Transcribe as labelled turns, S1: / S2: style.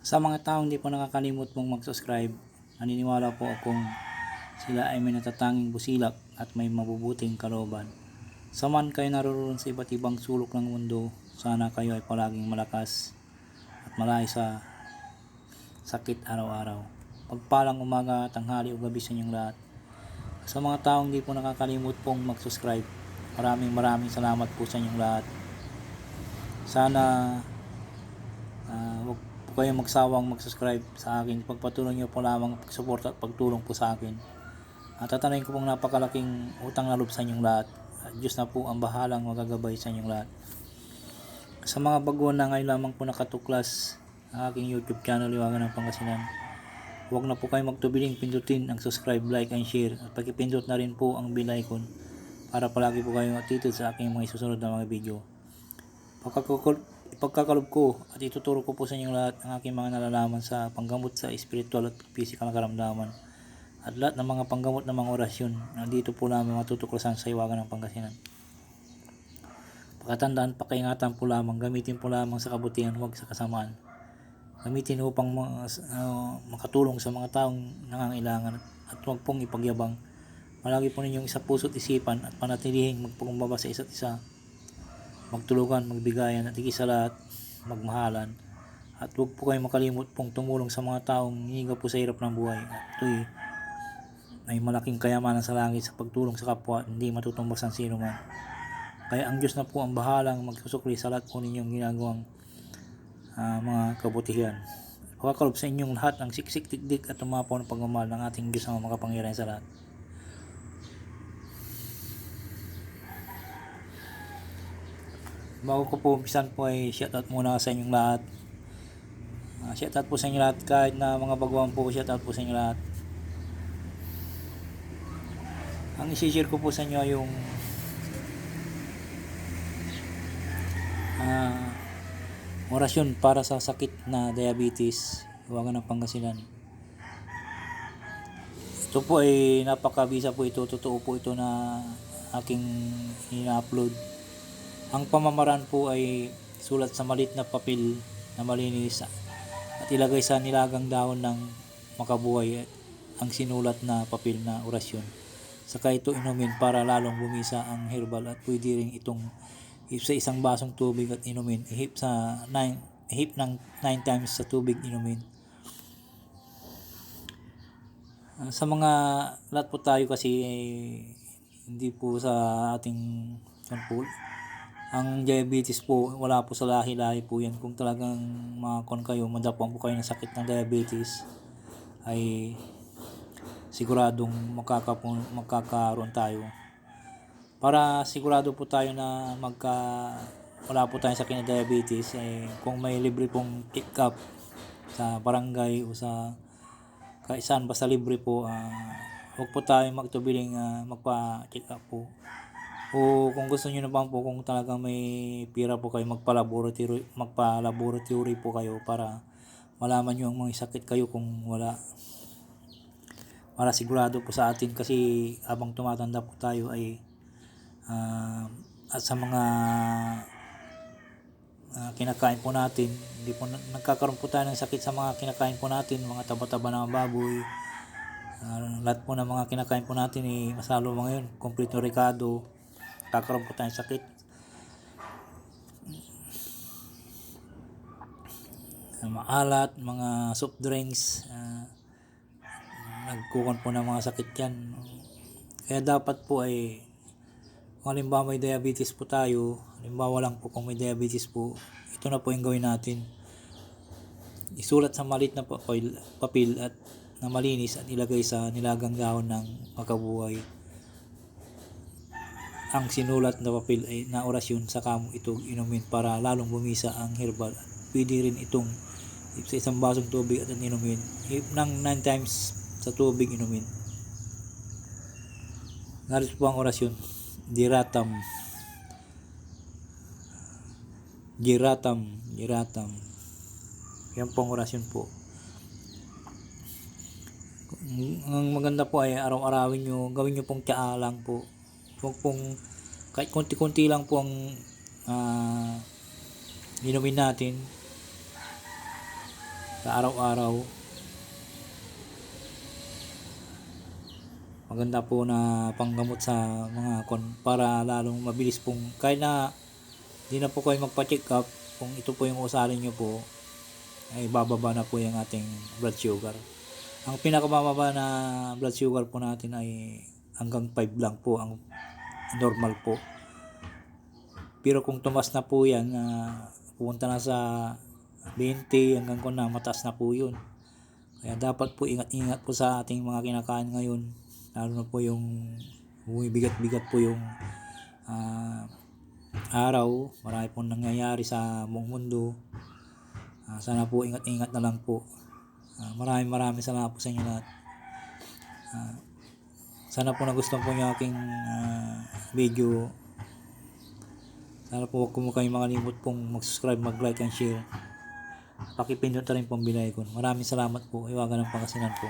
S1: Sa mga taong hindi po nakakalimot mong mag-subscribe, naniniwala po akong sila ay may natatanging busilak at may mabubuting kalooban. Saman kayo naroon sa iba't ibang sulok ng mundo, sana kayo ay palaging malakas at malayo sa sakit araw-araw. Pagpalang umaga, tanghali o gabi sa inyong lahat. Sa mga taong hindi po nakakalimot pong mag-subscribe, maraming salamat po sa inyong lahat. Sana wag po kayong magsawang mag-subscribe sa akin. Pagpatuloy nyo po lamang pag-support at pagtulong po sa akin. At tatanayin ko pong napakalaking utang na loob sa inyong lahat. At Diyos na po ang bahalang magagabay sa inyong lahat. Sa mga baguhan na ngayon lamang po nakatuklas ang aking YouTube channel, Liwangan ng Pangasinan, huwag na po kayo magtubiling pindutin ang subscribe, like, and share. At pakipindot na rin po ang bell icon para palagi po kayong atitid sa aking mga isusunod na mga video. Ipagkakalob ko at ituturo ko po sa inyong lahat ang aking mga nalalaman sa panggamot sa spiritual at physical na karamdaman at lahat ng mga panggamot ng mga orasyon na dito po lamang matutuklasan sa Hiwaga ng Pangasinan. Pakatandaan, pakaingatan po lamang, gamitin po lamang sa kabutihan, huwag sa kasamaan. Gamitin upang makatulong sa mga taong nangangailangan at huwag pong ipagyabang. Malagi po ninyong isa puso't isipan at panatilihing magpakumbaba sa isa't isa, magtulungan, magbigayan at higit sa lahat, magmahalan. At huwag po kayong makalimot pong tumulong sa mga taong hinihiga po sa hirap ng buhay. At ito'y ay malaking kayamanan sa langit sa pagtulong sa kapwa, hindi matutumbas ang sino man. Kaya ang Diyos na po ang bahalang magsusukli sa lahat po ninyong ginagawang mga kabutihan. Pakakalob sa inyong lahat ang siksik, tikdik at tumapaw ng pagmamahal ng ating Diyos na makapangyarihan sa lahat. Bago ko po umpisan po ay shoutout muna sa inyong lahat. Shoutout po sa inyong lahat, kahit na mga baguhan po, shoutout po sa inyong lahat. Ang isi-share ko po sa inyo ay yung orasyon para sa sakit na diabetes, Hiwaga ng Pangasinan. Ito po ay napakabisa po ito, totoo po ito na aking ina-upload. Ang pamamaraan po ay sulat sa maliit na papel na malinis at ilagay sa nilagang dahon ng makabuhay ang sinulat na papel na orasyon. Saka ito inumin para lalong bumisa ang herbal at pwede rin itong ihip sa isang basong tubig at inumin. Ihip ng 9 times sa tubig inumin. Sa mga lahat po tayo kasi hindi po sa ating pool. Ang diabetes po, wala po sa lahi-lahi po yan. Kung talagang makakon kayo, madapuan po kayo ng sakit ng diabetes, ay siguradong magkakaroon tayo. Para sigurado po tayo na wala po tayong sakit ng diabetes, kung may libre pong check up sa barangay o sa kaisaan, basta libre po, huwag po tayo magtubiling magpa-check up po. O kung gusto niyo naman po, kung talagang may pira po kayo, magpa-laboratory po kayo para malaman niyo ang mga sakit kayo kung wala. Para sigurado po sa atin, kasi habang tumatanda po tayo ay at sa mga kinakain po natin, hindi po nagkakaroon po tayo ng sakit sa mga kinakain po natin, mga taba-taba ng baboy. Lahat po ng mga kinakain po natin mas lalo mga yun, kompleto ricado, kakaroon po tayo ng sakit. Maalat, mga soft drinks, nagkukuhan po ng mga sakit yan. Kaya dapat po ay kung halimbawa may diabetes po tayo, halimbawa lang po kung may diabetes po, ito na po yung gawin natin. Isulat sa maliit na papel at na malinis at ilagay sa nilagang dahon ng makabuhay ang sinulat na papel na orasyon, saka mo ito inumin para lalong bumisa ang herbal. Pwede rin itong sa isang basong tubig at inumin. Ng 9 times sa tubig inumin. Narito po ang orasyon. Giratam. Yan po ang orasyon po. Ang maganda po ay araw-arawin nyo, gawin nyo pong tsaa lang po. Huwag pong, kahit konti-konti lang po ang inumin natin. sa araw-araw. Maganda po na panggamot sa mga para lalong mabilis pong kahit na di na po kayo magpa-check up, kung ito po yung usalin nyo po, ay bababa na po yung ating blood sugar. Ang pinakamababa na blood sugar po natin ay hanggang 5 lang po ang normal po. Pero kung tumas na po yan, pupunta na sa 20 hanggang kung na mataas na po yun. Kaya dapat po ingat-ingat po sa ating mga kinakain ngayon, lalo na po yung bumibigat-bigat po yung araw. Marami pong nangyayari sa buong mundo. Sana po ingat-ingat na lang po. Maraming salamat po sa inyo lahat. Sana po nagustuhan po yung aking video. Sana po huwag mo kayong makalimot pong mag-subscribe, mag-like and share. Pakipindot na rin pong bell icon. Maraming salamat po. Iwagan ng Pangasinan po.